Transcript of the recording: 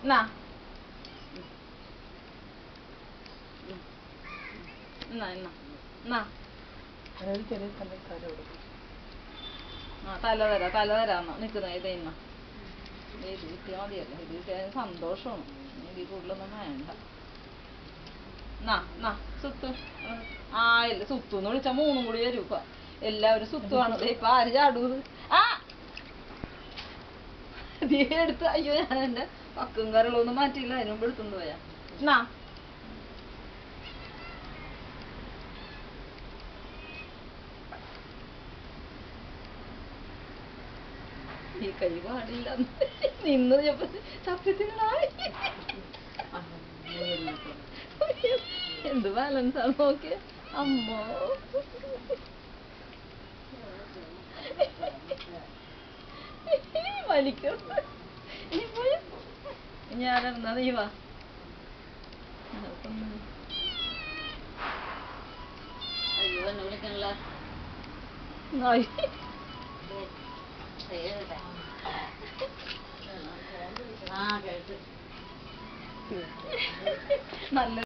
എന്നാ എന്നാ എന്നാ എന്നാ ആ തല തരാന്നോ നിൽക്കുന്ന ഇത് ഇന്ന ഇത് കിട്ടിയാൽ മതിയല്ലോ ഇത് കിട്ടിയാൽ സന്തോഷമാണ്. ഇതിൽ കൂടുതലൊന്നും വേണ്ട. സുത്തു ആ ഇല്ല സുത്തുന്ന് വിളിച്ചാൽ മൂന്നും കൂടി വരും ഇപ്പൊ. എല്ലാവരും സുത്തുവാണ് ഇപ്പൊ. ആര് ചാടൂത് ആ നീ എടുത്ത്. അയ്യോ ഞാൻ എന്റെ പക്കും കരളൊന്നും മാറ്റിയില്ല, അതിന് മുമ്പ് എടുത്തോണ്ട് പോയാ. എന്നാ ഈ കൈ പാടില്ല നിന്ന് സത്യത്തിനായി എന്ത് ബാലൻസ് ആണ് നോക്കിയ. അമ്മോ വലിക്കും. ഞാനെന്നാ നീ വാ. അയ്യോ എന്നെ വിളിക്കണല്ല. നല്ല